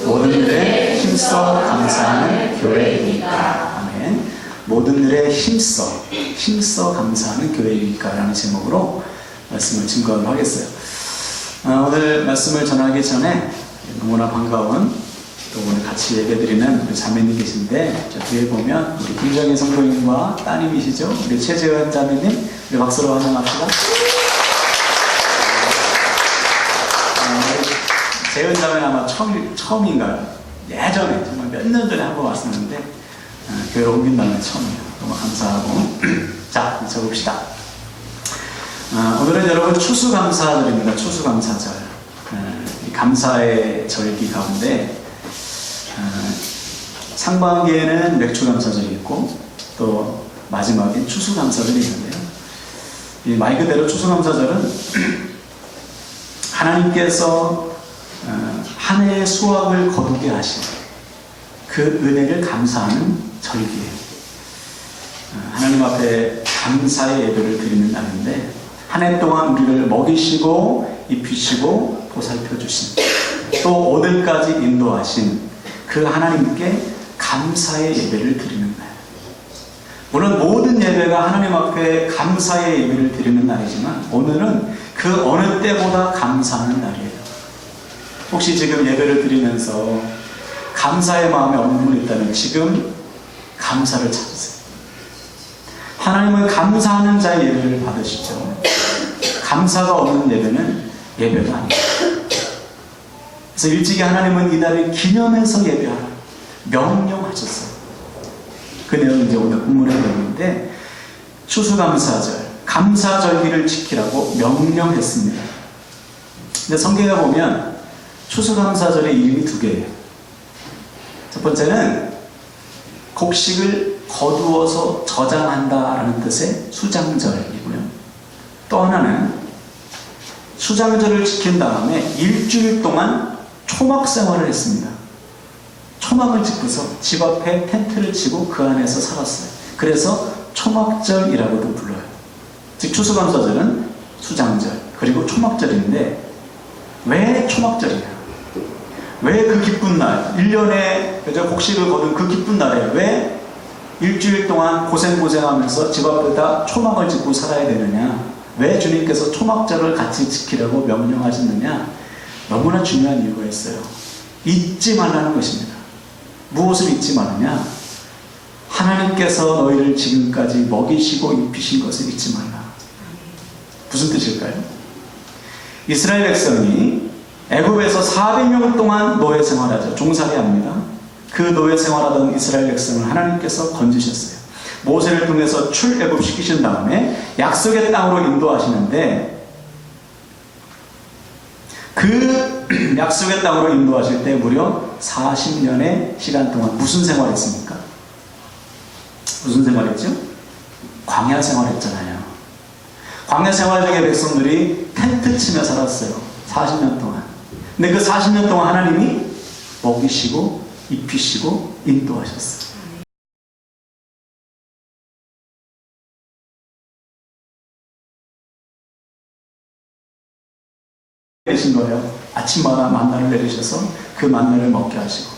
모든 일에 힘써 감사하는 교회이니까. 아멘. 모든 일에 힘써 감사하는 교회이니까 라는 제목으로 말씀을 증거를 하겠어요. 오늘 말씀을 전하기 전에 너무나 반가운 또 오늘 같이 예배드리는 우리 자매님 계신데, 저 뒤에 보면 우리 김정희 성도님과 따님이시죠? 우리 최재현 자매님, 우리 박수로 환영합시다. 재현 자매는 아마 처음인가요? 예전에 정말 몇 년 전에 한 번 왔었는데 교회로 옮긴다는 처음이에요. 너무 감사하고. 자, 적읍시다. 오늘은 여러분 추수감사절입니다. 추수감사절. 이 감사의 절기 가운데 상반기에는 맥주감사절이 있고 또 마지막엔 추수감사절이 있는데요. 이 말 그대로 추수감사절은 하나님께서 한 해의 수확을 거두게 하신 그 은혜를 감사하는 절기예요. 하나님 앞에 감사의 예배를 드리는 날인데, 한 해 동안 우리를 먹이시고 입히시고 보살펴 주신, 또 오늘까지 인도하신 그 하나님께 감사의 예배를 드리는 날. 물론 모든 예배가 하나님 앞에 감사의 예배를 드리는 날이지만, 오늘은 그 어느 때보다 감사하는 날이에요. 혹시 지금 예배를 드리면서 감사의 마음에 없는 분이 있다면 지금 감사를 찾으세요. 하나님은 감사하는 자의 예배를 받으시죠. 감사가 없는 예배는 예배가 아니에요. 그래서 일찍이 하나님은 이날을 기념해서 예배하라 명령하셨어요. 그 내용은 이제 오늘 본문의 내용인데, 추수감사절, 감사절기를 지키라고 명령했습니다. 근데 성경에 보면 추수감사절의 이름이 두 개예요. 첫 번째는 곡식을 거두어서 저장한다라는 뜻의 수장절이고요. 또 하나는 수장절을 지킨 다음에 일주일 동안 초막 생활을 했습니다. 초막을 짓고서 집 앞에 텐트를 치고 그 안에서 살았어요. 그래서 초막절이라고도 불러요. 즉 추수감사절은 수장절 그리고 초막절인데, 왜 초막절이냐? 왜 그 기쁜 날, 1년에 곡식을 거둔 그 기쁜 날에 왜 일주일 동안 고생하면서 집 앞에다 초막을 짓고 살아야 되느냐? 왜 주님께서 초막절을 같이 지키라고 명령하셨느냐? 너무나 중요한 이유가 있어요. 잊지 말라는 것입니다. 무엇을 잊지 말느냐? 하나님께서 너희를 지금까지 먹이시고 입히신 것을 잊지 말라. 무슨 뜻일까요? 이스라엘 백성이 애굽에서 400년 동안 노예 생활하죠. 종살이 합니다. 그 노예 생활하던 이스라엘 백성을 하나님께서 건지셨어요. 모세를 통해서 출애굽시키신 다음에 약속의 땅으로 인도하시는데, 그 약속의 땅으로 인도하실 때 무려 40년의 시간 동안 무슨 생활했습니까? 무슨 생활했죠? 광야 생활했잖아요. 광야 생활 중에 백성들이 텐트 치며 살았어요. 40년 동안. 근데 그 40년 동안 하나님이 먹이시고 입히시고 인도하셨어요. 내리신 거예요. 아침마다 만나를 내리셔서 그 만나를 먹게 하시고,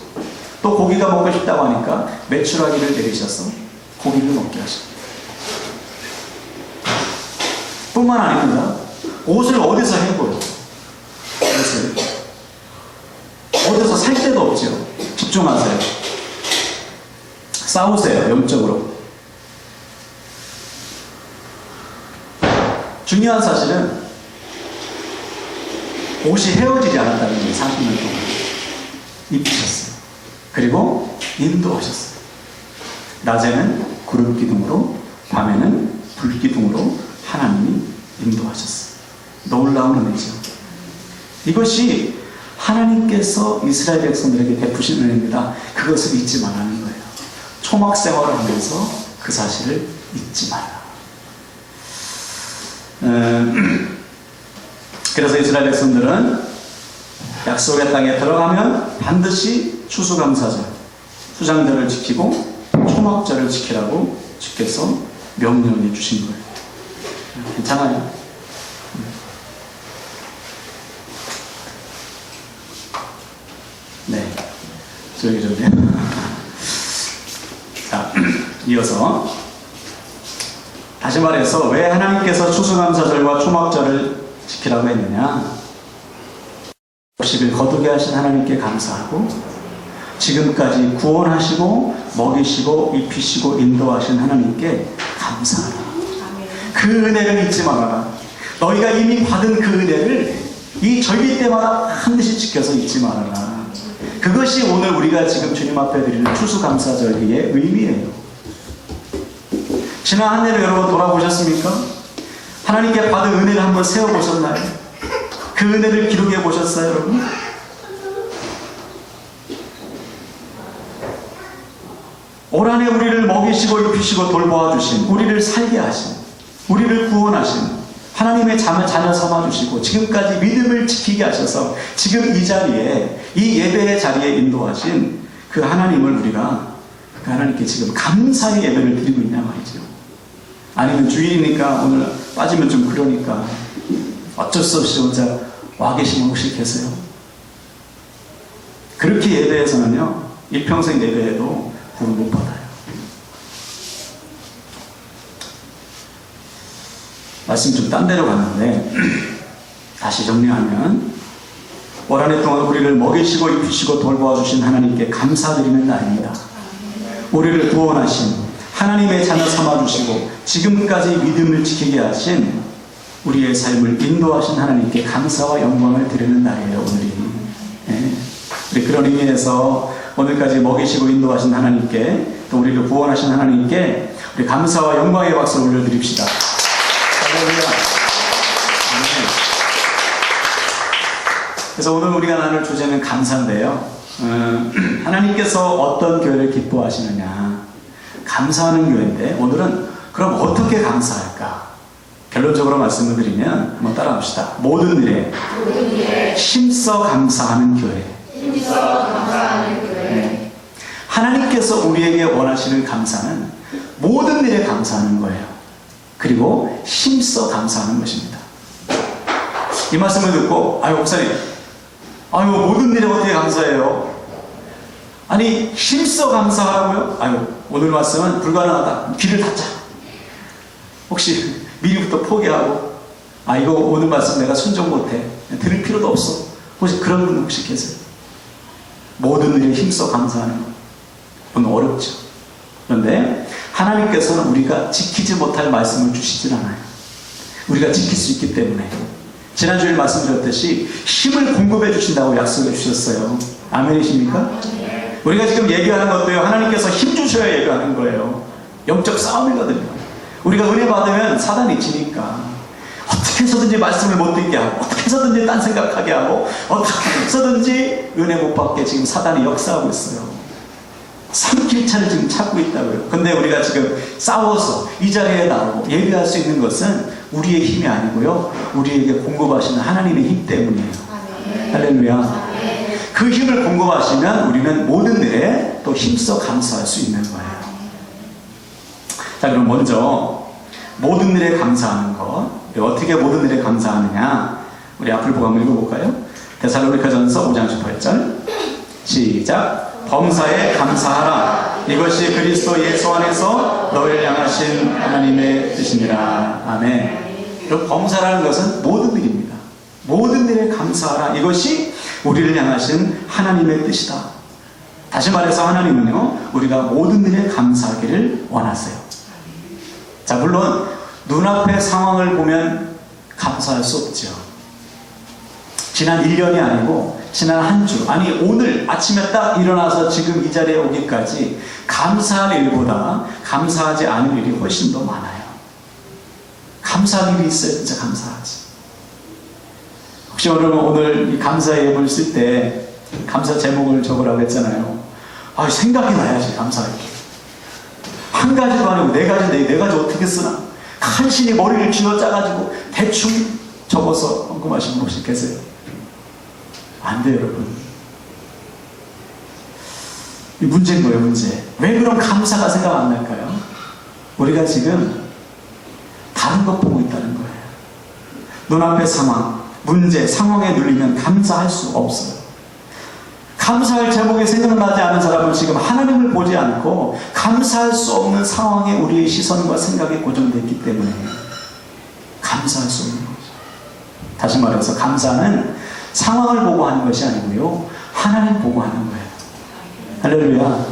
또 고기가 먹고 싶다고 하니까 메추라기를 내리셔서 고기를 먹게 하시고, 뿐만 아닙니다. 옷을 어디서 해고요? 옷을 어디서 살 데도 없죠. 집중하세요. 싸우세요. 영적으로. 중요한 사실은 옷이 헤어지지 않았다는 게 40년 동안 입히셨어요. 그리고 인도하셨어요. 낮에는 구름 기둥으로, 밤에는 불 기둥으로 하나님이 인도하셨어요. 놀라운 은혜죠. 이것이 하나님께서 이스라엘 백성들에게 베푸신 은혜입니다. 그것을 잊지 말라는 거예요. 초막 생활을 하면서 그 사실을 잊지 말라. 그래서 이스라엘 백성들은 약속의 땅에 들어가면 반드시 추수감사절, 수장절을 지키고 초막절을 지키라고 주께서 명령해 주신 거예요. 괜찮아요? 네. 저기 좋네요. 자, 이어서 다시 말해서 왜 하나님께서 추수감사절과 초막절을 지키라고 했느냐? 60일 거두게 하신 하나님께 감사하고 지금까지 구원하시고 먹이시고 입히시고 인도하신 하나님께 감사하라. 그 은혜를 잊지 말아라. 너희가 이미 받은 그 은혜를 이 절기 때마다 반드시 지켜서 잊지 말아라. 그것이 오늘 우리가 지금 주님 앞에 드리는 추수감사절기의 의미예요. 지난 한 해를 여러분 돌아보셨습니까? 하나님께 받은 은혜를 한번 세워보셨나요? 그 은혜를 기록해 보셨어요, 여러분? 올 한해 우리를 먹이시고 입히시고 돌보아 주신, 우리를 살게 하신, 우리를 구원하신 하나님의 자녀 삼아주시고 지금까지 믿음을 지키게 하셔서 지금 이 자리에, 이 예배의 자리에 인도하신 그 하나님을 우리가 그 하나님께 지금 감사의 예배를 드리고 있냐 말이죠. 아니면 주일이니까 오늘 빠지면 좀 그러니까 어쩔 수 없이 혼자 와 계시면 혹시 계세요? 그렇게 예배해서는요, 일평생 예배해도 구원 못 받아요. 말씀 좀 딴 데로 갔는데 다시 정리하면 올 한 해 동안 우리를 먹이시고 입히시고 돌보아 주신 하나님께 감사드리는 날입니다. 우리를 구원하신 하나님의 자녀 삼아주시고 지금까지 믿음을 지키게 하신 우리의 삶을 인도하신 하나님께 감사와 영광을 드리는 날이에요, 오늘이. 네. 우리 그런 의미에서 오늘까지 먹이시고 인도하신 하나님께, 또 우리를 구원하신 하나님께 우리 감사와 영광의 박수를 올려드립시다. 그래서 오늘 우리가 나눌 주제는 감사인데요. 하나님께서 어떤 교회를 기뻐하시느냐, 감사하는 교회인데 오늘은 그럼 어떻게 감사할까? 결론적으로 말씀을 드리면 한번 따라합시다. 모든 일에 힘써 감사하는 교회. 네. 하나님께서 우리에게 원하시는 감사는 모든 일에 감사하는 거예요. 그리고 힘써 감사하는 것입니다. 이 말씀을 듣고, 아유 목사님, 아유 모든 일에 어떻게 감사해요? 아니 힘써 감사하라고요? 아유 오늘 말씀은 불가능하다. 귀를 닫자. 혹시 미리부터 포기하고, 아 이거 오늘 말씀 내가 순종 못해, 들을 필요도 없어, 혹시 그런 분 혹시 계세요? 모든 일에 힘써 감사하는 건 어렵죠. 그런데 하나님께서는 우리가 지키지 못할 말씀을 주시진 않아요. 우리가 지킬 수 있기 때문에. 지난주에 말씀드렸듯이 힘을 공급해 주신다고 약속해 주셨어요. 아멘이십니까? 우리가 지금 얘기하는 것도요, 하나님께서 힘 주셔야 얘기하는 거예요. 영적 싸움이거든요. 우리가 은혜 받으면 사단이 지니까 어떻게 해서든지 말씀을 못 듣게 하고, 어떻게 해서든지 딴 생각하게 하고, 어떻게 해서든지 은혜 못 받게 지금 사단이 역사하고 있어요. 삼킬차를 지금 찾고 있다고요. 근데 우리가 지금 싸워서 이 자리에 나오고 예배할 수 있는 것은 우리의 힘이 아니고요, 우리에게 공급하시는 하나님의 힘 때문이에요. 할렐루야. 그 힘을 공급하시면 우리는 모든 일에 또 힘써 감사할 수 있는 거예요. 자, 그럼 먼저 모든 일에 감사하는 것, 어떻게 모든 일에 감사하느냐, 우리 앞을 보고 한번 읽어볼까요? 데살로니가전서 5장 18절 시작. 범사에 감사하라. 이것이 그리스도 예수 안에서 너를 향하신 하나님의 뜻이니라. 아멘. 그럼 범사라는 것은 모든 일입니다. 모든 일에 감사하라. 이것이 우리를 향하신 하나님의 뜻이다. 다시 말해서 하나님은요, 우리가 모든 일에 감사하기를 원하세요. 자, 물론 눈앞의 상황을 보면 감사할 수 없죠. 지난 1년이 아니고 지난 한 주, 아니 오늘 아침에 딱 일어나서 지금 이 자리에 오기까지 감사할 일보다 감사하지 않을 일이 훨씬 더 많아요. 감사할 일이 있어야 진짜 감사하지. 혹시 여러분 오늘 이 감사의 예물을 쓸 때 감사 제목을 적으라고 했잖아요. 아, 생각이 나야지 감사할 게. 한 가지도 아니고 네 가지 어떻게 쓰나? 간신히 머리를 쥐어짜가지고 대충 적어서 궁금하신 분 혹시 계세요? 안 돼요, 여러분. 이 문제인 거예요, 문제. 왜 그런 감사가 생각 안 날까요? 우리가 지금 다른 것 보고 있다는 거예요. 눈앞의 상황, 문제, 상황에 눌리면 감사할 수 없어요. 감사할 제목이 생각나지 않은 사람은 지금 하나님을 보지 않고 감사할 수 없는 상황에 우리의 시선과 생각이 고정되어 있기 때문에 감사할 수 없는 거죠. 다시 말해서 감사는 상황을 보고 하는 것이 아니고요, 하나님 보고 하는 거예요. 할렐루야.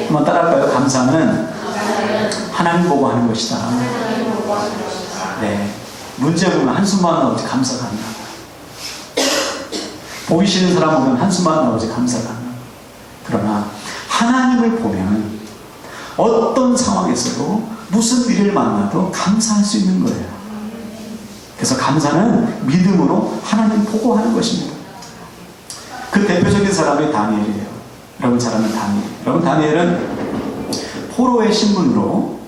한번 따라할까요? 감사는 하나님 보고 하는 것이다. 네. 문제 보면 한숨만 나오지 감사가 안 나와요. 보기 싫은 사람 보면 한숨만 나오지 감사가 안 나와요. 그러나 하나님을 보면 어떤 상황에서도 무슨 일을 만나도 감사할 수 있는 거예요. 그래서 감사는 믿음으로 하나님 보고 하는 것입니다. 그 대표적인 사람이 다니엘이에요. 여러분 잘 아는 다니엘. 여러분 다니엘은 포로의 신분으로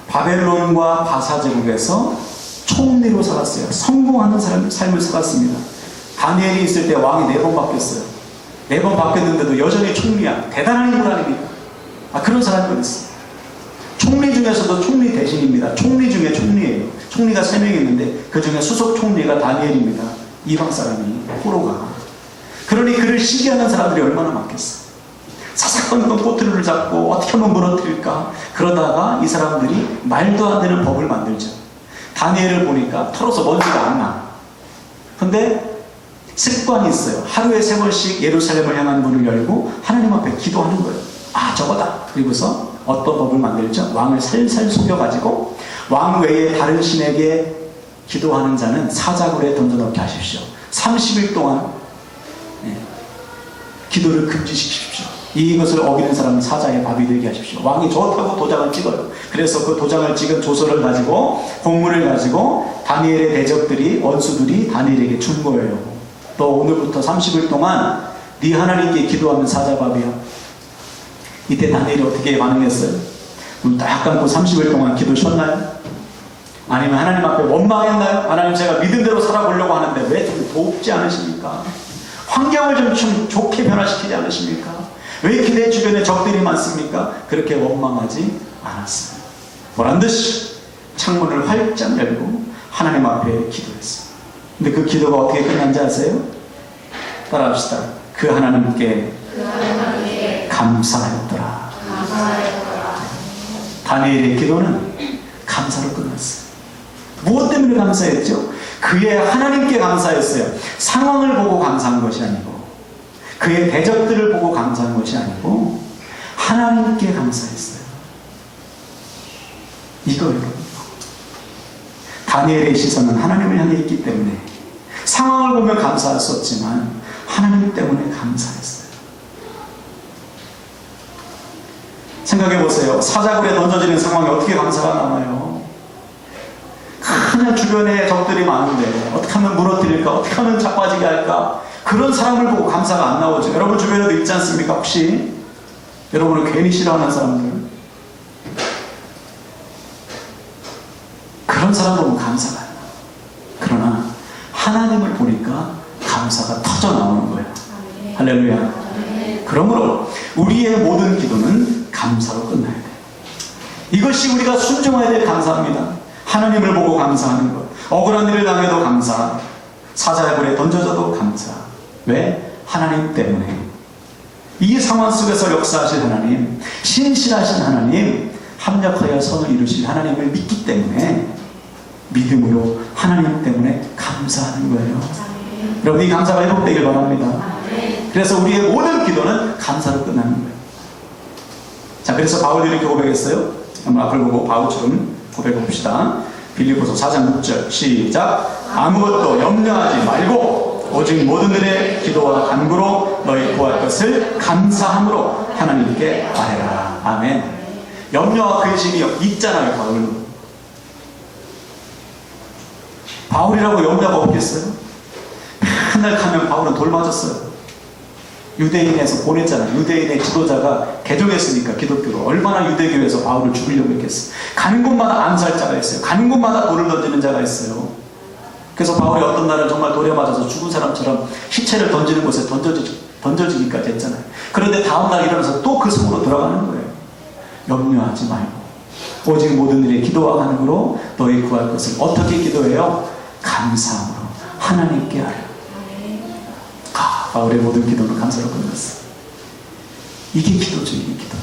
바벨론과 바사 제국에서 총리로 살았어요. 성공하는 삶을 살았습니다. 다니엘이 있을 때 왕이 4번 바뀌었어요. 4번 바뀌었는데도 여전히 총리야. 대단한 인물 아닙니까? 그런 사람이 있어요. 총리 중에서도 총리 대신입니다. 총리 중에 총리예요. 총리가 3명 있는데 그 중에 수석 총리가 다니엘입니다. 이방 사람이, 포로가. 그러니 그를 시기하는 사람들이 얼마나 많겠어. 사사건건 꼬투리를 잡고 어떻게 하면 무너뜨릴까. 그러다가 이 사람들이 말도 안 되는 법을 만들죠. 다니엘을 보니까 털어서 먼지가 안 나. 근데 습관이 있어요. 하루에 3번씩 예루살렘을 향한 문을 열고 하나님 앞에 기도하는 거예요. 저거다. 그리고서 어떤 법을 만들죠? 왕을 살살 속여가지고 왕 외에 다른 신에게 기도하는 자는 사자굴에 던져넣게 하십시오. 30일 동안 기도를 금지시키십시오. 이것을 어기는 사람은 사자의 밥이 되게 하십시오. 왕이 좋다고 도장을 찍어요. 그래서 그 도장을 찍은 조서를 가지고, 공문을 가지고 다니엘의 대적들이, 원수들이 다니엘에게 준 거예요. 너 오늘부터 30일 동안 네 하나님께 기도하면 사자밥이야. 이때 다니엘이 어떻게 반응했어요? 눈 딱 감고 30일 동안 기도 쉬었나요? 아니면 하나님 앞에 원망했나요? 하나님, 제가 믿은 대로 살아보려고 하는데 왜 좀 돕지 않으십니까? 환경을 좀 좋게 변화시키지 않으십니까? 왜 기대 주변에 적들이 많습니까? 그렇게 원망하지 않았어요. 보란듯이 창문을 활짝 열고 하나님 앞에 기도했어요. 근데 그 기도가 어떻게 끝난지 아세요? 따라합시다. 그 하나님께 감사하였더라. 다니엘의 기도는 감사로 끝났어요. 무엇 때문에 감사했죠? 그의 하나님께 감사했어요. 상황을 보고 감사한 것이 아니고, 그의 대적들을 보고 감사한 것이 아니고 하나님께 감사했어요. 이거예요. 다니엘의 시선은 하나님을 향해 있기 때문에 상황을 보면 감사할 수 없지만 하나님 때문에 감사했어요. 생각해 보세요. 사자굴에 던져지는 상황에 어떻게 감사가 남아요? 그냥 주변에 적들이 많은데 어떻게 하면 무너뜨릴까? 어떻게 하면 자빠지게 할까? 그런 사람을 보고 감사가 안 나오죠. 여러분 주변에도 있지 않습니까? 혹시 여러분을 괜히 싫어하는 사람들, 그런 사람 보면 감사가 안 나와요. 그러나 하나님을 보니까 감사가 터져 나오는 거예요. 할렐루야. 그러므로 우리의 모든 기도는 감사로 끝나야 돼요. 이것이 우리가 순종해야 될 감사입니다. 하나님을 보고 감사하는 것, 억울한 일을 당해도 감사, 사자의 불에 던져져도 감사. 왜? 하나님 때문에. 이 상황 속에서 역사하신 하나님, 신실하신 하나님, 합력하여 선을 이루실 하나님을 믿기 때문에 믿음으로 하나님 때문에 감사하는 거예요. 여러분, 이 감사가 회복되길 바랍니다. 그래서 우리의 모든 기도는 감사로 끝나는 거예요. 자, 그래서 바울이 이렇게 고백했어요. 한번 앞을 보고 바울처럼 고백해 봅시다. 빌립보서 4장 6절 시작. 아무것도 염려하지 말고 오직 모든 일에 기도와 간구로 너희 구할 것을 감사함으로 하나님께 아뢰라. 아멘. 염려와 근심이 있잖아요. 바울이라고 염려가 없겠어요? 맨날 가면 바울은 돌 맞았어요. 유대인에서 보냈잖아요. 유대인의 지도자가 개종했으니까 기독교로 얼마나 유대교에서 바울을 죽이려고 했겠어요. 가는 곳마다 암살자가 있어요. 가는 곳마다 돌을 던지는 자가 있어요. 그래서 바울이 어떤 날은 정말 돌에 맞아서 죽은 사람처럼 시체를 던지는 곳에 던져지기까지 했잖아요. 그런데 다음날 일어나서 또 그 성으로 들어가는 거예요. 염려하지 말고 오직 모든 일에 기도와 간구로 너희 구할 것을 어떻게 기도해요? 감사함으로 하나님께 하라. 바울의 모든 기도는 감사로 끝났어. 이게 기도죠, 이게 기도.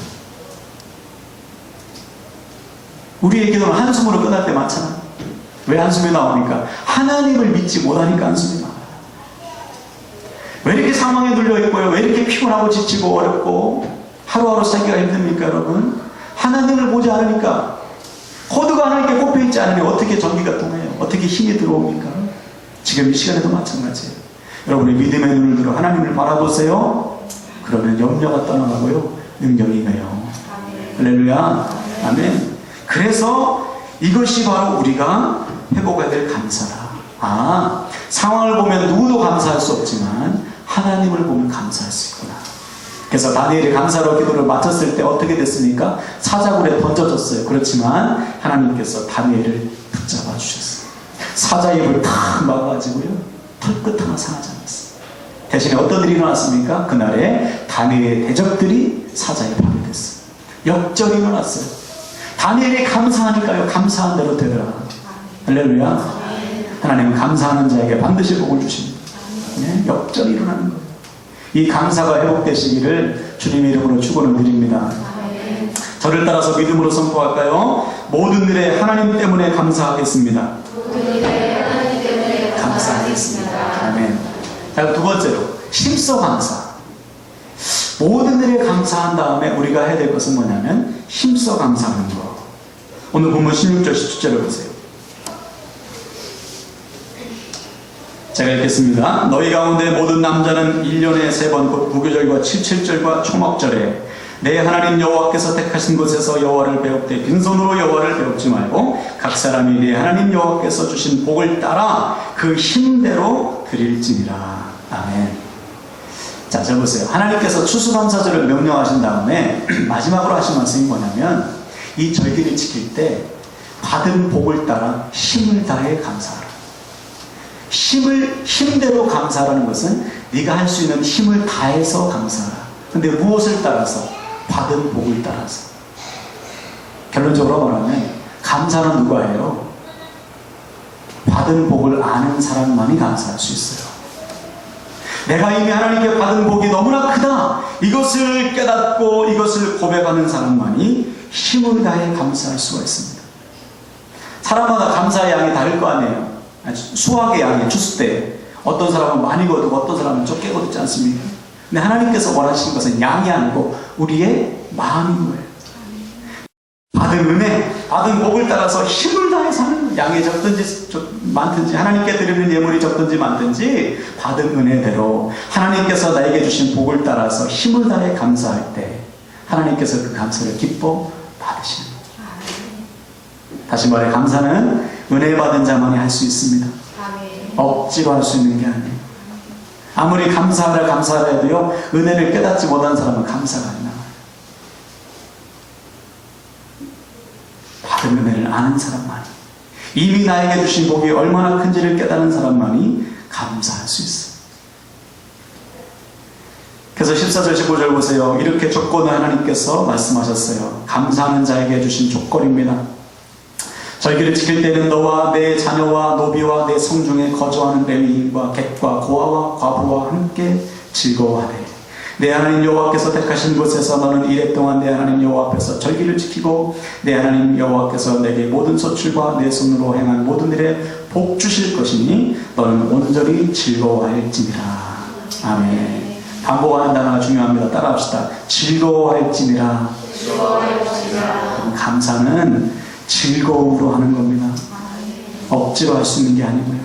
우리의 기도는 한숨으로 끝날 때 많잖아. 왜 한숨이 나오니까? 하나님을 믿지 못하니까 한숨이 나와요. 왜 이렇게 상황에 눌려있고요? 왜 이렇게 피곤하고 지치고 어렵고 하루하루 살기가 힘듭니까, 여러분? 하나님을 보지 않으니까. 코드가 하나님께 꼽혀있지 않으면 어떻게 전기가 통해요? 어떻게 힘이 들어옵니까? 지금 이 시간에도 마찬가지예요. 여러분의 믿음의 눈을 들어 하나님을 바라보세요. 그러면 염려가 떠나가고요, 능력이 임해요. 할렐루야. 아멘. 그래서 이것이 바로 우리가 회복해야 될 감사다. 상황을 보면 누구도 감사할 수 없지만 하나님을 보면 감사할 수 있구나. 그래서 다니엘이 감사로 기도를 마쳤을 때 어떻게 됐습니까? 사자굴에 던져졌어요. 그렇지만 하나님께서 다니엘을 붙잡아 주셨어요. 사자 입을 탁 막아가지고요, 털끝 하나 상하지 않았어요. 대신에 어떤 일이 일어났습니까? 그날에 다니엘의 대적들이 사자에 파괴됐어요. 역전이 일어났어요. 다니엘이 감사하니까요, 감사한 대로 되더라. 할렐루야. 하나님은 감사하는 자에게 반드시 복을 주십니다. 네? 역전이 일어나는 거예요. 이 감사가 회복되시기를 주님의 이름으로 축원을 드립니다. 저를 따라서 믿음으로 선포할까요? 모든 일에 하나님 때문에 감사하겠습니다. 감사하겠습니다. 아멘. 자, 두 번째로 힘써 감사. 모든 일에 감사한 다음에 우리가 해야 될 것은 뭐냐면 힘써 감사하는 거. 오늘 본문 16절 17절을 보세요. 제가 읽겠습니다. 너희 가운데 모든 남자는 1년에 3번 곧 무교절과 7.7절과 초막절에 내 하나님 여호와께서 택하신 곳에서 여호와를 배웁되 빈손으로 여호와를 배웁지 말고 각 사람이 내 하나님 여호와께서 주신 복을 따라 그 힘대로 드릴지니라. 아멘. 자, 잘 보세요. 하나님께서 추수감사절을 명령하신 다음에 마지막으로 하신 말씀이 뭐냐면 이 절기를 지킬 때 받은 복을 따라 힘을 다해 감사하라. 힘대로 감사하라는 것은 네가 할 수 있는 힘을 다해서 감사하라. 근데 무엇을 따라서? 받은 복을 따라서. 결론적으로 말하면 감사는 누가 해요? 받은 복을 아는 사람만이 감사할 수 있어요. 내가 이미 하나님께 받은 복이 너무나 크다, 이것을 깨닫고 이것을 고백하는 사람만이 힘을 다해 감사할 수가 있습니다. 사람마다 감사의 양이 다를 거 아니에요. 수확의 양이 추수 때 어떤 사람은 많이 거두고 어떤 사람은 적게 거두지 않습니까? 근데 하나님께서 원하시는 것은 양이 아니고 우리의 마음인 거예요. 받은 은혜, 받은 복을 따라서 힘을 다해 사는 거예요. 양이 적든지 많든지, 하나님께 드리는 예물이 적든지 많든지 받은 은혜대로 하나님께서 나에게 주신 복을 따라서 힘을 다해 감사할 때 하나님께서 그 감사를 기뻐 받으시는 거예요. 다시 말해, 감사는 은혜 받은 자만이 할 수 있습니다. 억지로 할 수 있는 게 아니에요. 아무리 감사하라 해도요, 은혜를 깨닫지 못한 사람은 감사가 안 나와요. 받은 은혜를 아는 사람만이, 이미 나에게 주신 복이 얼마나 큰지를 깨닫는 사람만이 감사할 수 있어요. 그래서 14절 15절 보세요. 이렇게 조건을 하나님께서 말씀하셨어요. 감사하는 자에게 주신 조건입니다. 절기를 지킬 때는 너와 내 자녀와 노비와 내 성중에 거주하는 레위인과 객과 고아와 과부와 함께 즐거워하되 내 하나님 여호와께서 택하신 곳에서 너는 이래 동안 내 하나님 여호와 앞에서 절기를 지키고 내 하나님 여호와께서 내게 모든 소출과 내 손으로 행한 모든 일에 복 주실 것이니 너는 온전히 즐거워할지니라. 아멘. 반복하는 단어가 중요합니다. 따라합시다. 즐거워할지니라. 감사는 즐거움으로 하는 겁니다. 억지로 할 수 있는 게 아니고요.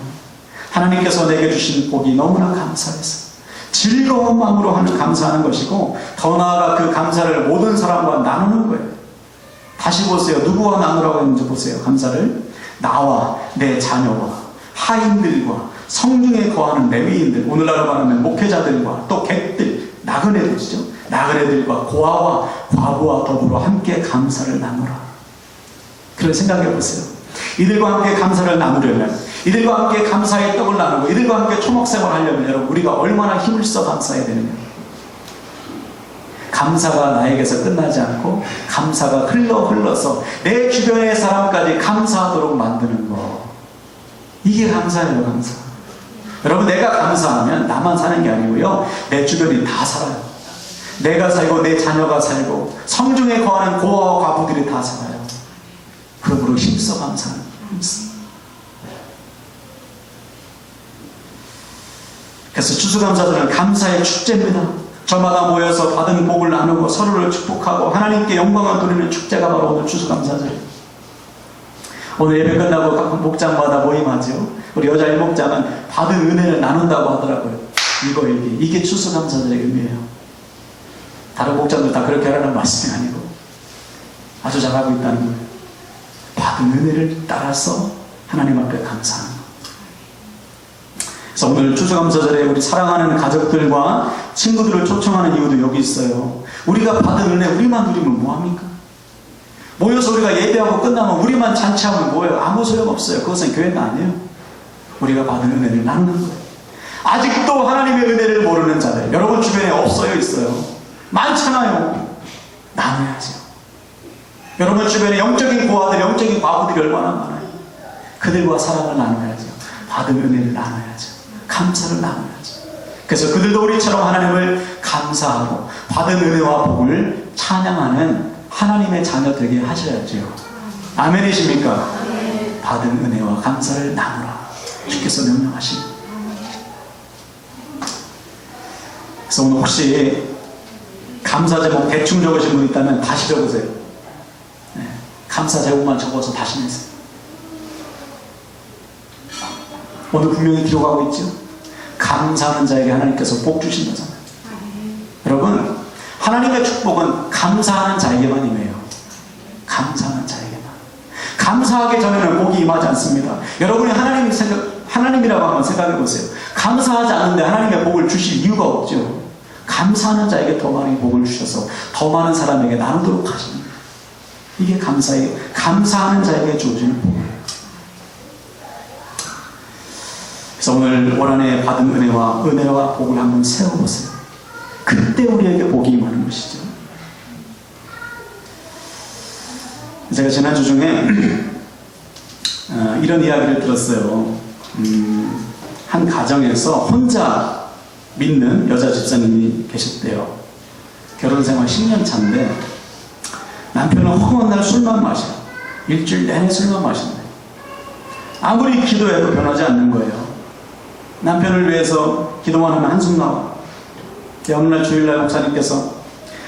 하나님께서 내게 주신 복이 너무나 감사해서 즐거운 마음으로 감사하는 것이고, 더 나아가 그 감사를 모든 사람과 나누는 거예요. 다시 보세요. 누구와 나누라고 했는지 보세요. 감사를 나와 내 자녀와 하인들과 성중에 거하는 레위인들, 오늘날로 말하면 목회자들과 또 객들, 나그네들이죠. 나그네들과 고아와 과부와 더불어 함께 감사를 나누라. 그런 생각해 보세요. 이들과 함께 감사를 나누려면, 이들과 함께 감사의 떡을 나누고 이들과 함께 초목생활을 하려면 여러분, 우리가 얼마나 힘을 써 감사해야 되느냐. 감사가 나에게서 끝나지 않고 감사가 흘러서 내 주변의 사람까지 감사하도록 만드는 거, 이게 감사예요. 감사. 여러분, 내가 감사하면 나만 사는 게 아니고요, 내 주변이 다 살아요. 내가 살고 내 자녀가 살고 성중에 거하는 고아와 과부들이 다 살아요. 그러므로 힘써 감사하는 힘써. 그래서 추수감사절은 감사의 축제입니다. 저마다 모여서 받은 복을 나누고 서로를 축복하고 하나님께 영광을 돌리는 축제가 바로 오늘 추수감사절이에요. 오늘 예배 끝나고 각 목장마다 모임하죠. 우리 여자 일목장은 받은 은혜를 나눈다고 하더라고요. 이게 추수감사절의 의미예요. 다른 목장도 다 그렇게 하라는 말씀이 아니고 아주 잘하고 있다는 거예요. 받은 은혜를 따라서 하나님 앞에 감사하는 거예요. 그래서 오늘 추수감사절에 우리 사랑하는 가족들과 친구들을 초청하는 이유도 여기 있어요. 우리가 받은 은혜 우리만 누리면 뭐합니까? 모여서 우리가 예배하고 끝나면 우리만 잔치하면 뭐예요? 아무 소용없어요. 그것은 교회가 아니에요. 우리가 받은 은혜를 나누는 거예요. 아직도 하나님의 은혜를 모르는 자들, 여러분 주변에 없어요? 있어요? 많잖아요. 나눠야죠. 여러분 주변에 영적인 고아들, 영적인 과부들이 얼마나 많아요. 그들과 사랑을 나눠야죠. 받은 은혜를 나눠야죠. 감사를 나눠야죠. 그래서 그들도 우리처럼 하나님을 감사하고 받은 은혜와 복을 찬양하는 하나님의 자녀 되게 하셔야죠. 아멘이십니까? 받은 은혜와 감사를 나누라, 주께서 명령하십니다. 그래서 오늘 혹시 감사 제목 대충 적으신 분 있다면 다시 적으세요. 감사 제목만 적어서 다시 내세요. 오늘 분명히 기록하고 있죠. 감사하는 자에게 하나님께서 복 주신다잖아요. 여러분, 하나님의 축복은 감사하는 자에게만 임해요. 감사하는 자에게만. 감사하기 전에는 복이 임하지 않습니다. 여러분이 하나님이라고 한번 생각해 보세요. 감사하지 않는데 하나님의 복을 주실 이유가 없죠. 감사하는 자에게 더 많은 복을 주셔서 더 많은 사람에게 나누도록 하십니다. 이게 감사하는 자에게 주어지는 복이에요. 그래서 오늘 올 한해 받은 은혜와 복을 한번 세워보세요. 그때 우리에게 복이 임하는 것이죠. 제가 지난주 중에 이런 이야기를 들었어요. 한 가정에서 혼자 믿는 여자 집사님이 계셨대요. 결혼생활 10년 차인데 남편은 허한 날 술만 마셔. 일주일 내내 술만 마신대. 아무리 기도해도 변하지 않는 거예요. 남편을 위해서 기도만 하면 한숨 나와. 어느 날 주일날 목사님께서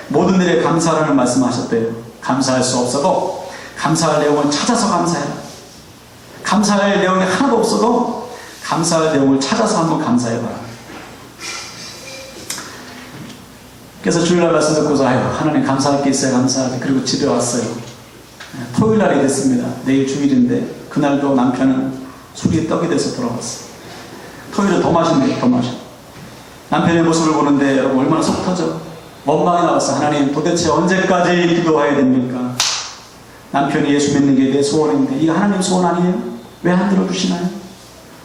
모든 일에 감사하라는 말씀하셨대요. 감사할 수 없어도 감사할 내용을 찾아서 감사해라. 감사할 내용이 하나도 없어도 감사할 내용을 찾아서 한번 감사해봐라. 그래서 주일날 말씀 듣고서 하나님 감사할 게 있어야 감사하지. 그리고 집에 왔어요. 토요일날이 됐습니다. 내일 주일인데 그날도 남편은 술이 떡이 돼서 돌아왔어요. 토요일에 더 마시네. 더 마셔. 남편의 모습을 보는데 여러분 얼마나 속 터져. 원망이 나왔어. 하나님 도대체 언제까지 기도해야 됩니까? 남편이 예수 믿는 게 내 소원인데 이거 하나님 소원 아니에요? 왜 안 들어주시나요?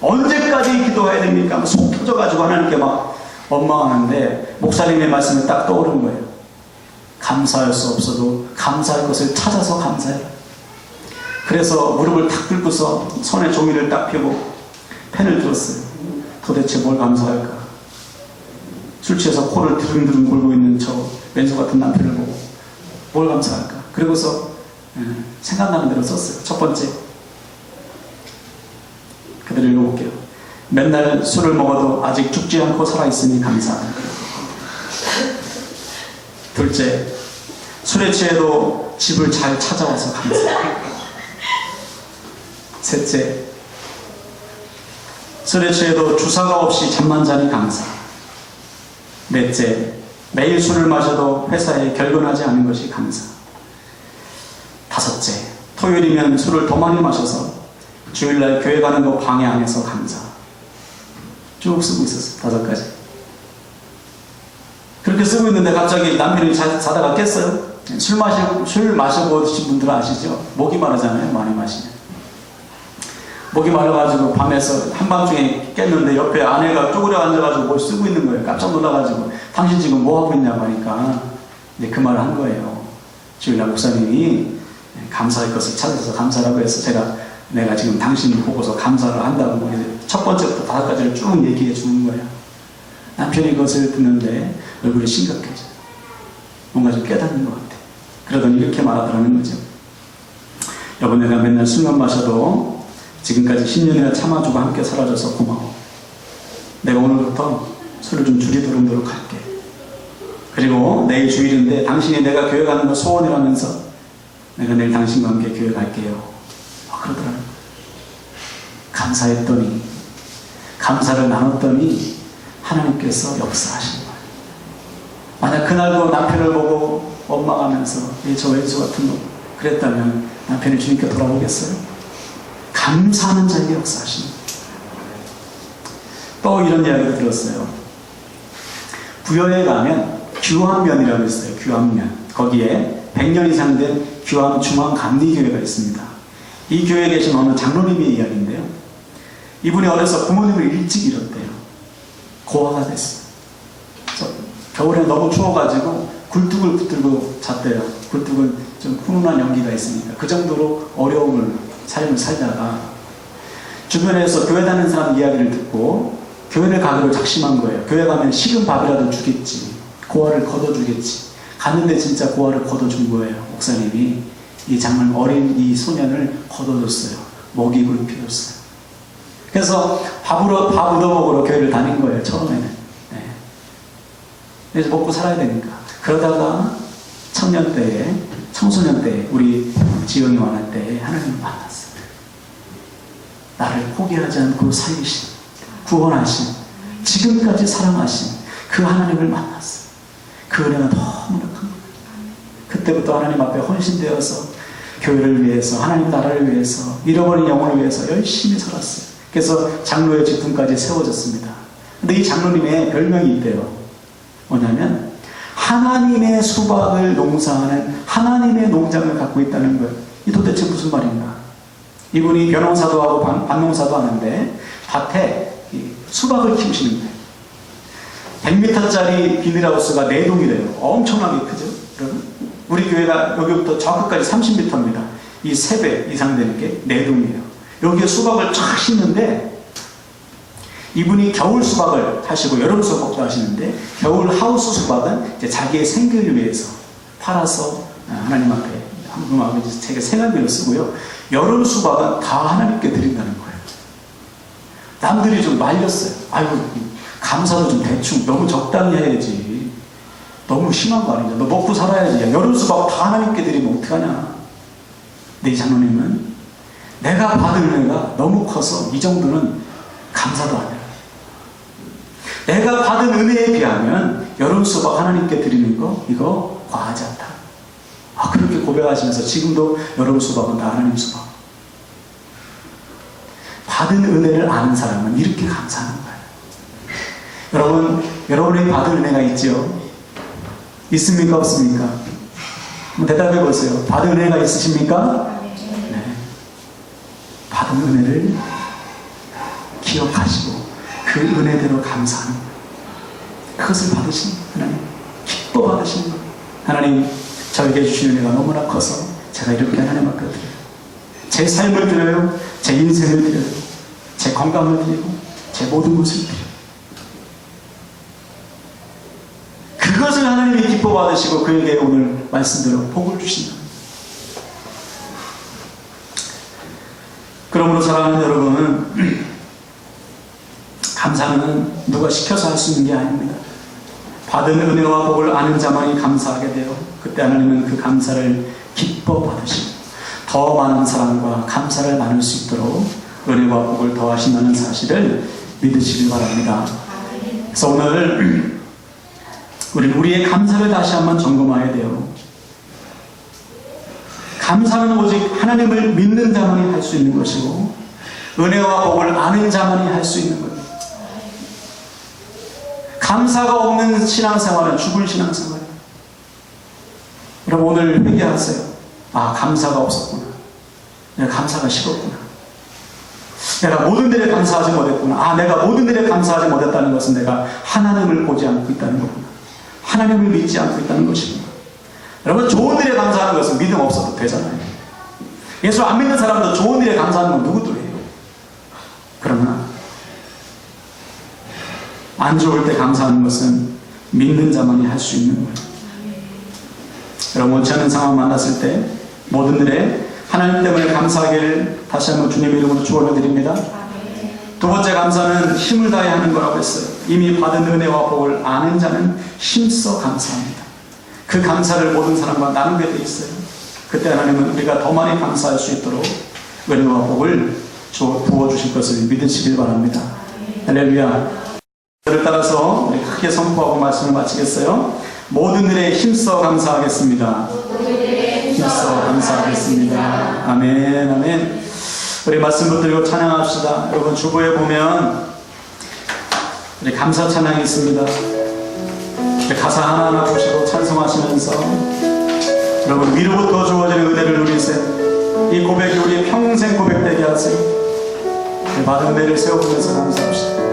언제까지 기도해야 됩니까? 속 터져가지고 하나님께 막 원망하는데 목사님의 말씀이 딱 떠오른 거예요. 감사할 수 없어도 감사할 것을 찾아서 감사해라. 그래서 무릎을 탁 꿇고서 손에 종이를 딱 펴고 펜을 들었어요. 도대체 뭘 감사할까? 술 취해서 코를 드릉드릉 골고 있는 저 왼수 같은 남편을 보고 뭘 감사할까? 그리고서 생각나는 대로 썼어요. 첫 번째, 그대로 읽어볼게요. 맨날 술을 먹어도 아직 죽지 않고 살아있으니 감사하다. 둘째, 술에 취해도 집을 잘 찾아와서 감사하다. 셋째, 술에 취해도 주사가 없이 잠만 자니 감사. 넷째, 매일 술을 마셔도 회사에 결근하지 않은 것이 감사. 다섯째, 토요일이면 술을 더 많이 마셔서 주일날 교회 가는 거 방해 안 해서 감사. 쭉 쓰고 있었어요. 5가지. 그렇게 쓰고 있는데 갑자기 남편이 자다가 깼어요. 술 마셔보신 분들은 아시죠? 목이 마르잖아요. 많이 마시면. 목이 마르가지고 밤에서 한밤중에 깼는데 옆에 아내가 쪼그려 앉아가지고 뭘 쓰고 있는 거예요. 깜짝 놀라가지고 당신 지금 뭐 하고 있냐고 하니까 이제 그 말을 한 거예요. 주일날 목사님이 감사할 것을 찾아서 감사라고 해서 제가 내가 지금 당신을 보고서 감사를 한다고 첫 번째부터 5가지를 쭉 얘기해 주는 거야. 남편이 그것을 듣는데 얼굴이 심각해져. 뭔가 좀 깨닫는 것 같아. 그러더니 이렇게 말하더라는 거죠. 여보, 내가 맨날 술만 마셔도 지금까지 10년이나 참아주고 함께 살아줘서 고마워. 내가 오늘부터 술을 좀 줄이도록 할게. 그리고 내일 주일인데 당신이 내가 교회 가는 거 소원이라면서 내가 내일 당신과 함께 교회 갈게요. 그러더라고요. 감사했더니, 감사를 나눴더니 하나님께서 역사하신 거예요. 만약 그날도 남편을 보고 원망하면서 저 왼수 같은 놈 그랬다면 남편이 주님께 돌아오겠어요? 감사하는 자에게 역사하신 거예요. 또 이런 이야기를 들었어요. 부여에 가면 규암면이라고 있어요. 규암면. 거기에 100년 이상 된 규암 중앙감리교회가 있습니다. 이 교회에 계신 어느 장로님의 이야기인데요. 이분이 어려서 부모님을 일찍 잃었대요. 고아가 됐어요. 그래서 겨울에 너무 추워가지고 굴뚝을 붙들고 잤대요. 굴뚝은 좀 훈훈한 연기가 있으니까. 그 정도로 삶을 살다가 주변에서 교회 다니는 사람 이야기를 듣고 교회를 가기로 작심한 거예요. 교회 가면 식은 밥이라도 주겠지. 고아를 걷어주겠지. 갔는데 진짜 고아를 걷어준 거예요. 목사님이 이 장로님 어린 이 소년을 걷어줬어요. 먹이를 피웠어요. 그래서 밥 얻어먹으러 교회를 다닌 거예요. 처음에는. 네. 그래서 먹고 살아야 되니까. 그러다가 청소년 때에 우리 지영이 만날 때 하나님을 만났어요. 나를 포기하지 않고 살리신, 구원하신, 지금까지 사랑하신 그 하나님을 만났어요. 그 은혜가 너무 큰 거예요. 그때부터 하나님 앞에 헌신되어서 교회를 위해서, 하나님 나라를 위해서, 잃어버린 영혼을 위해서 열심히 살았어요. 그래서 장로의 직분까지 세워졌습니다. 근데 이 장로님의 별명이 있대요. 뭐냐면 하나님의 수박을 농사하는 하나님의 농장을 갖고 있다는 거예요. 이 도대체 무슨 말인가? 이분이 벼농사도 하고 밭농사도 하는데 밭에 수박을 키우시는 거예요. 100m짜리 비닐하우스가 4동이래요. 엄청나게 크죠? 여러분? 우리 교회가 여기부터 저 끝까지 30m입니다. 이 3배 이상 되는 게 4동이에요. 여기에 수박을 쫙 심는데 이분이 겨울 수박을 하시고 여름 수박도 하시는데 겨울 하우스 수박은 이제 자기의 생계를 위해서 팔아서 하나님 앞에 하나님 아버지 제가 생활비를 쓰고요. 여름 수박은 다 하나님께 드린다는 거예요. 남들이 좀 말렸어요. 아이고 감사도 좀 대충 너무 적당히 해야지. 너무 심한 거 아니냐. 너 먹고 살아야지. 여름 수박 다 하나님께 드리면 어떡하냐. 근데 이 장로님은 내가 받은 은혜가 너무 커서 이 정도는 감사도 안 해요. 내가 받은 은혜에 비하면 여름 수박 하나님께 드리는 거 이거 과하지 않다. 그렇게 고백하시면서 지금도 여름 수박은 다 하나님 수박. 받은 은혜를 아는 사람은 이렇게 감사하는 거예요. 여러분이 받은 은혜가 있죠? 있습니까? 없습니까? 한번 대답해 보세요. 받은 은혜가 있으십니까? 네. 받은 은혜를 기억하시고 그 은혜대로 감사하는 거예요. 그것을 받으시는 거예요. 하나님 기뻐 받으시는 거예요. 하나님 저에게 주신 은혜가 너무나 커서 제가 이렇게 하나님 앞에 드려요. 제 삶을 드려요. 제 인생을 드려요. 제 건강을 드리고 제 모든 것을 드려요. 그것을 하나님이 기뻐 받으시고 그에게 오늘 말씀대로 복을 주신다. 그러므로 사랑하는 여러분, 감사는 누가 시켜서 할 수 있는 게 아닙니다. 받은 은혜와 복을 아는 자만이 감사하게 돼요. 그때 하나님은 그 감사를 기뻐 받으시고 더 많은 사랑과 감사를 나눌 수 있도록 은혜와 복을 더하신다는 사실을 믿으시길 바랍니다. 그래서 오늘 우리는 우리의 감사를 다시 한번 점검해야 돼요. 감사는 오직 하나님을 믿는 자만이 할 수 있는 것이고 은혜와 복을 아는 자만이 할 수 있는 거예요. 감사가 없는 신앙생활은 죽을 신앙생활이에요. 여러분 오늘 회개하세요. 감사가 없었구나. 내가 감사가 식었구나. 내가 모든 일에 감사하지 못했구나. 내가 모든 일에 감사하지 못했다는 것은 내가 하나님을 보지 않고 있다는 거구나. 하나님을 믿지 않고 있다는 것입니다. 여러분 좋은 일에 감사하는 것은 믿음 없어도 되잖아요. 예수 안 믿는 사람도 좋은 일에 감사하는 건 누구도 해요. 그러나 안 좋을 때 감사하는 것은 믿는 자만이 할 수 있는 거예요. 여러분, 원치 않은 상황 만났을 때 모든 일에 하나님 때문에 감사하기를 다시 한번 주님의 이름으로 축원드립니다. 두 번째 감사는 힘을 다해 하는 거라고 했어요. 이미 받은 은혜와 복을 아는 자는 힘써 감사합니다. 그 감사를 모든 사람과 나누게 돼 있어요. 그때 하나님은 우리가 더 많이 감사할 수 있도록 은혜와 복을 부어주실 것을 믿으시길 바랍니다. 할렐루야. 저를 따라서 우리 크게 선포하고 말씀을 마치겠어요. 모든 일에 힘써 감사하겠습니다. 힘써 감사하겠습니다. 아멘, 아멘. 우리 말씀 붙들고 찬양합시다. 여러분, 주보에 보면 우리 감사 찬양이 있습니다. 우리 가사 하나하나 보시고 찬송하시면서 여러분, 위로부터 주어지는 은혜를 누리세요. 이 고백이 우리 평생 고백되게 하세요. 받은 은혜를 세워보면서 감사합시다.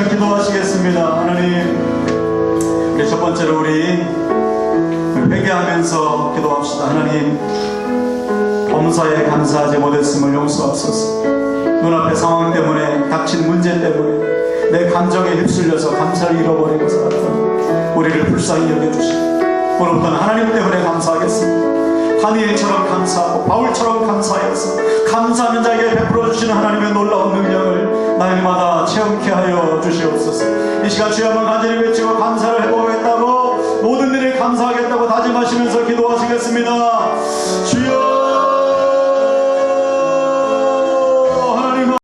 기도하시겠습니다. 하나님, 우리 첫 번째로 우리 회개하면서 기도합시다. 하나님, 범사에 감사하지 못했음을 용서하소서. 눈앞의 상황 때문에, 닥친 문제 때문에 내 감정에 휩쓸려서 감사를 잃어버린 것 같은 우리를 불쌍히 여겨주시고, 오늘부터는 하나님 때문에 감사하겠습니다. 다니엘처럼 감사하고 바울처럼 감사해서 감사하는 자에게 베풀어 주시는 하나님의 놀라운 능력을 날마다 체험케 하여 주시옵소서. 이 시간 주여 한번 간절히 외치고 감사를 해보겠다고, 모든 일에 감사하겠다고 다짐하시면서 기도하시겠습니다.